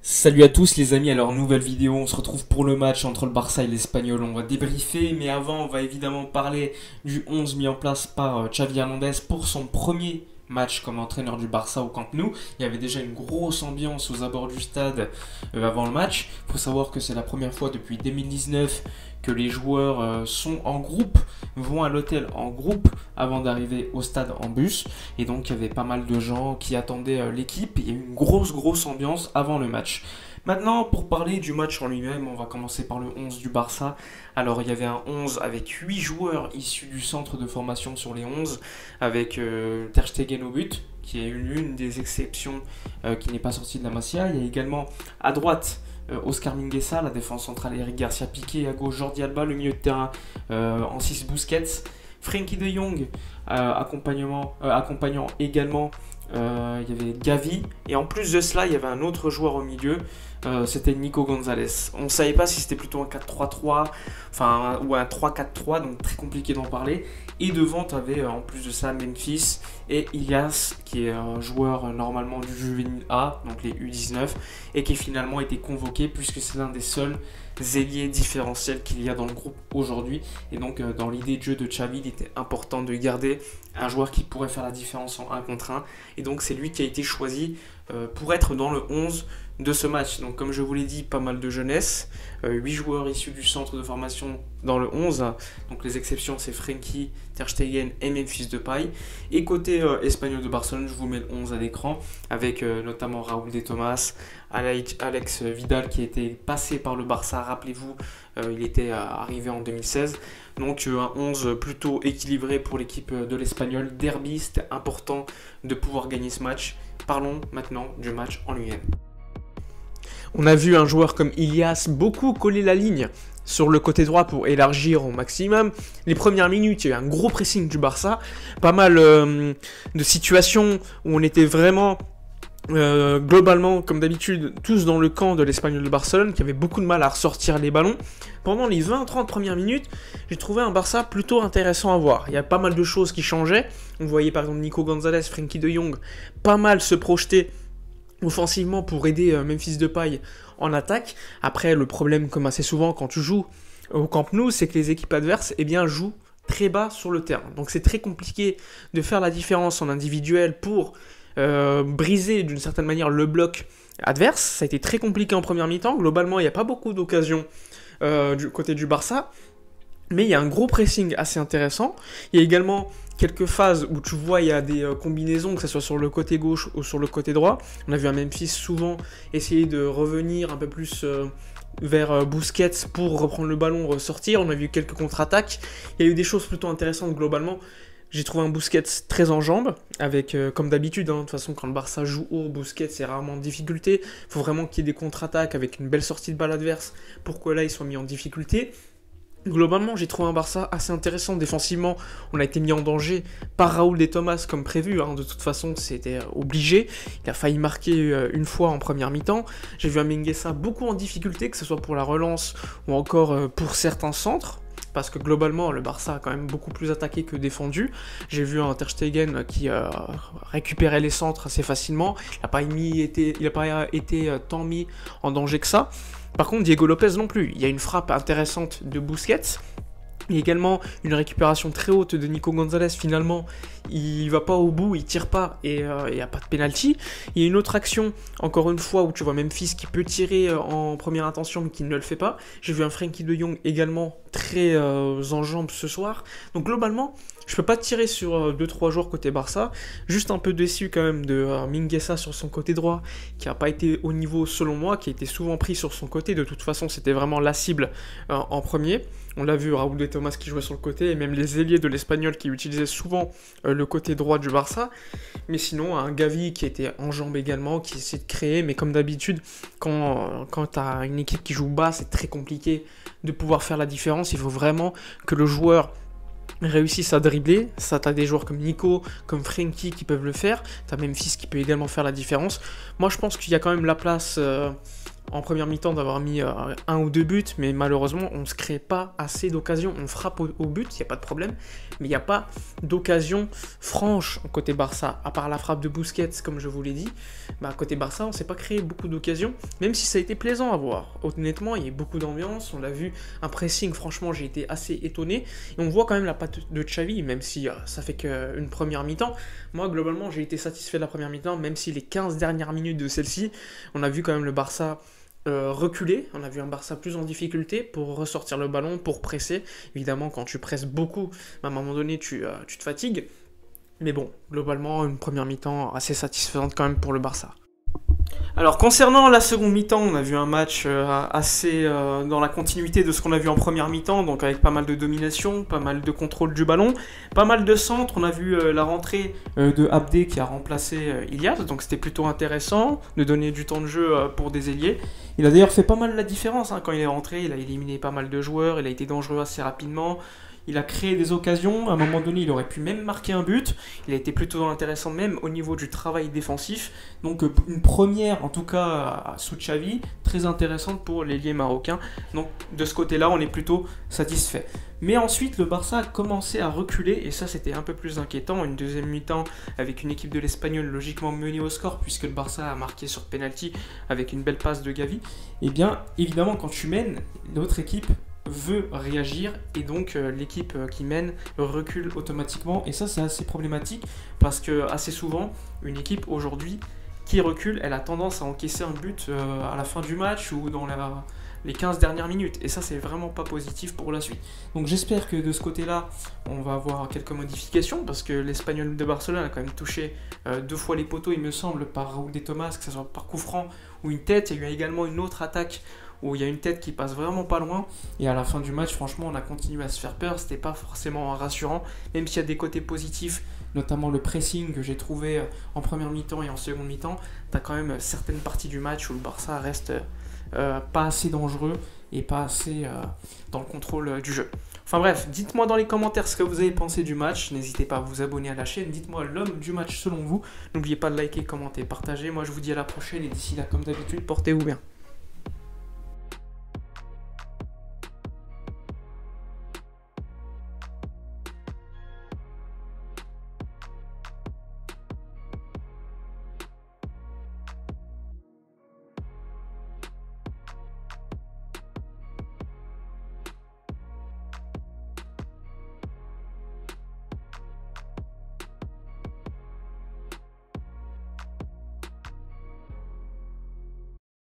Salut à tous les amis, alors nouvelle vidéo, on se retrouve pour le match entre le Barça et l'Espagnol, on va débriefer, mais avant on va évidemment parler du 11 mis en place par Xavi Hernandez pour son premier match comme entraîneur du Barça au Camp Nou. Il y avait déjà une grosse ambiance aux abords du stade avant le match. Il faut savoir que c'est la première fois depuis 2019 que les joueurs sont en groupe, vont à l'hôtel en groupe avant d'arriver au stade en bus. Et donc il y avait pas mal de gens qui attendaient l'équipe. Il y a eu une grosse ambiance avant le match. Maintenant, pour parler du match en lui-même, on va commencer par le 11 du Barça. Alors, il y avait un 11 avec 8 joueurs issus du centre de formation sur les 11, avec Ter Stegen au but, qui est l'une des exceptions qui n'est pas sortie de la Masia. Il y a également à droite Oscar Mingueza, la défense centrale Eric Garcia Piqué, à gauche Jordi Alba, le milieu de terrain en 6 Busquets, Frenkie de Jong accompagnant également. Il y avait Gavi et en plus de cela il y avait un autre joueur au milieu, c'était Nico Gonzalez. On ne savait pas si c'était plutôt un 4-3-3 ou un 3-4-3, donc très compliqué d'en parler. Et devant tu avais en plus de ça Memphis et Ilias qui est un joueur normalement du Juvenil A, donc les U19, et qui finalement été convoqué puisque c'est l'un des seuls ailiers différentiels qu'il y a dans le groupe aujourd'hui. Et donc dans l'idée de jeu de Xavi, il était important de garder un joueur qui pourrait faire la différence en 1 contre 1. Et donc c'est lui qui a été choisi pour être dans le 11 de ce match. Donc comme je vous l'ai dit, pas mal de jeunesse, 8 joueurs issus du centre de formation dans le 11. Donc les exceptions c'est Frenkie, Ter Stegen et Memphis Depay. Et côté espagnol de Barcelone, je vous mets le 11 à l'écran avec notamment Raúl de Tomás, Alex Vidal qui était passé par le Barça, rappelez-vous, il était arrivé en 2016. Donc un 11 plutôt équilibré pour l'équipe de l'Espagnol. Derby, c'était important de pouvoir gagner ce match. Parlons maintenant du match en lui-même. On a vu un joueur comme Ilias beaucoup coller la ligne sur le côté droit pour élargir au maximum. Les premières minutes, il y a eu un gros pressing du Barça. Pas mal de situations où on était vraiment globalement, comme d'habitude, tous dans le camp de l'Espagnol de Barcelone, qui avait beaucoup de mal à ressortir les ballons. Pendant les 20-30 premières minutes, j'ai trouvé un Barça plutôt intéressant à voir. Il y a pas mal de choses qui changeaient. On voyait par exemple Nico Gonzalez, Frenkie de Jong, pas mal se projeter offensivement pour aider Memphis Depay en attaque. Après, le problème, comme assez souvent quand tu joues au Camp Nou, c'est que les équipes adverses jouent très bas sur le terrain. Donc c'est très compliqué de faire la différence en individuel pour briser d'une certaine manière le bloc adverse. Ça a été très compliqué en première mi-temps. Globalement, il n'y a pas beaucoup d'occasions du côté du Barça, mais il y a un gros pressing assez intéressant. Il y a également quelques phases où tu vois il y a des combinaisons, que ce soit sur le côté gauche ou sur le côté droit. On a vu un Memphis souvent essayer de revenir un peu plus vers Busquets pour reprendre le ballon, ressortir. On a vu quelques contre-attaques. Il y a eu des choses plutôt intéressantes globalement. J'ai trouvé un Busquets très en jambes, avec, comme d'habitude, de toute façon, quand le Barça joue haut, Busquets est rarement en difficulté. Il faut vraiment qu'il y ait des contre-attaques avec une belle sortie de balle adverse pour que là, il soit mis en difficulté. Globalement, j'ai trouvé un Barça assez intéressant. Défensivement, on a été mis en danger par Raúl de Tomás comme prévu. De toute façon, c'était obligé. Il a failli marquer une fois en première mi-temps. J'ai vu un Mingueza beaucoup en difficulté, que ce soit pour la relance ou encore pour certains centres. Parce que globalement, le Barça a quand même beaucoup plus attaqué que défendu. J'ai vu un Ter Stegen qui récupérait les centres assez facilement. Il n'a pas été tant mis en danger que ça. Par contre, Diego Lopez non plus. Il y a une frappe intéressante de Busquets. Il y a également une récupération très haute de Nico Gonzalez. Finalement, il va pas au bout, il tire pas et il n'y a pas de penalty. Il y a une autre action, encore une fois, où tu vois Memphis qui peut tirer en première intention mais qui ne le fait pas. J'ai vu un Frenkie de Jong également très en jambes ce soir. Donc globalement, je peux pas tirer sur 2-3 joueurs côté Barça. Juste un peu déçu quand même de Mingueza sur son côté droit, qui n'a pas été au niveau selon moi, qui a été souvent pris sur son côté. De toute façon, c'était vraiment la cible en premier. On l'a vu, Raúl de Tomás qui jouait sur le côté, et même les ailiers de l'Espagnol qui utilisaient souvent le côté droit du Barça. Mais sinon, un Gavi qui était en jambes également, qui essaie de créer. Mais comme d'habitude, quand tu as une équipe qui joue bas, c'est très compliqué de pouvoir faire la différence. Il faut vraiment que le joueur réussissent à dribbler. Ça, t'as des joueurs comme Nico, comme Frenkie qui peuvent le faire. T'as Memphis qui peut également faire la différence. Moi, je pense qu'il y a quand même la place en première mi-temps d'avoir mis un ou deux buts, mais malheureusement, on ne se crée pas assez d'occasions. On frappe au but, il n'y a pas de problème, mais il n'y a pas d'occasion franche côté Barça. À part la frappe de Busquets, comme je vous l'ai dit, côté Barça, on ne s'est pas créé beaucoup d'occasions, même si ça a été plaisant à voir. Honnêtement, il y a eu beaucoup d'ambiance, on l'a vu, un pressing, franchement, j'ai été assez étonné. Et on voit quand même la patte de Xavi, même si ça fait qu'une première mi-temps. Moi, globalement, j'ai été satisfait de la première mi-temps, même si les 15 dernières minutes de celle-ci, on a vu quand même le Barça reculer, on a vu un Barça plus en difficulté pour ressortir le ballon, pour presser. Évidemment, quand tu presses beaucoup, à un moment donné, tu te fatigues. Mais bon, globalement, une première mi-temps assez satisfaisante quand même pour le Barça. Alors concernant la seconde mi-temps, on a vu un match assez dans la continuité de ce qu'on a vu en première mi-temps, donc avec pas mal de domination, pas mal de contrôle du ballon, pas mal de centres. On a vu la rentrée de Abdé qui a remplacé Ilias, donc c'était plutôt intéressant de donner du temps de jeu pour des ailiers. Il a d'ailleurs fait pas mal la différence quand il est rentré, il a éliminé pas mal de joueurs, il a été dangereux assez rapidement. Il a créé des occasions, à un moment donné il aurait pu même marquer un but, il a été plutôt intéressant même au niveau du travail défensif, donc une première en tout cas sous Xavi, très intéressante pour l'ailier marocain, donc de ce côté-là on est plutôt satisfait. Mais ensuite le Barça a commencé à reculer et ça c'était un peu plus inquiétant, une deuxième mi-temps avec une équipe de l'Espagnol logiquement menée au score puisque le Barça a marqué sur penalty avec une belle passe de Gavi, et bien évidemment quand tu mènes, l'autre équipe veut réagir et donc l'équipe qui mène recule automatiquement et ça c'est assez problématique parce que assez souvent une équipe aujourd'hui qui recule elle a tendance à encaisser un but à la fin du match ou dans les 15 dernières minutes et ça c'est vraiment pas positif pour la suite. Donc j'espère que de ce côté là on va avoir quelques modifications parce que l'Espagnol de Barcelone a quand même touché 2 fois les poteaux il me semble par Raúl de Tomás, que ce soit par coup franc ou une tête. Il y a eu également une autre attaque où il y a une tête qui passe vraiment pas loin et à la fin du match franchement on a continué à se faire peur, c'était pas forcément rassurant même s'il y a des côtés positifs, notamment le pressing que j'ai trouvé en première mi-temps et en seconde mi-temps. T'as quand même certaines parties du match où le Barça reste pas assez dangereux et pas assez dans le contrôle du jeu. Enfin bref, dites-moi dans les commentaires ce que vous avez pensé du match, n'hésitez pas à vous abonner à la chaîne, dites-moi l'homme du match selon vous, n'oubliez pas de liker, commenter, partager, moi je vous dis à la prochaine et d'ici là comme d'habitude portez-vous bien.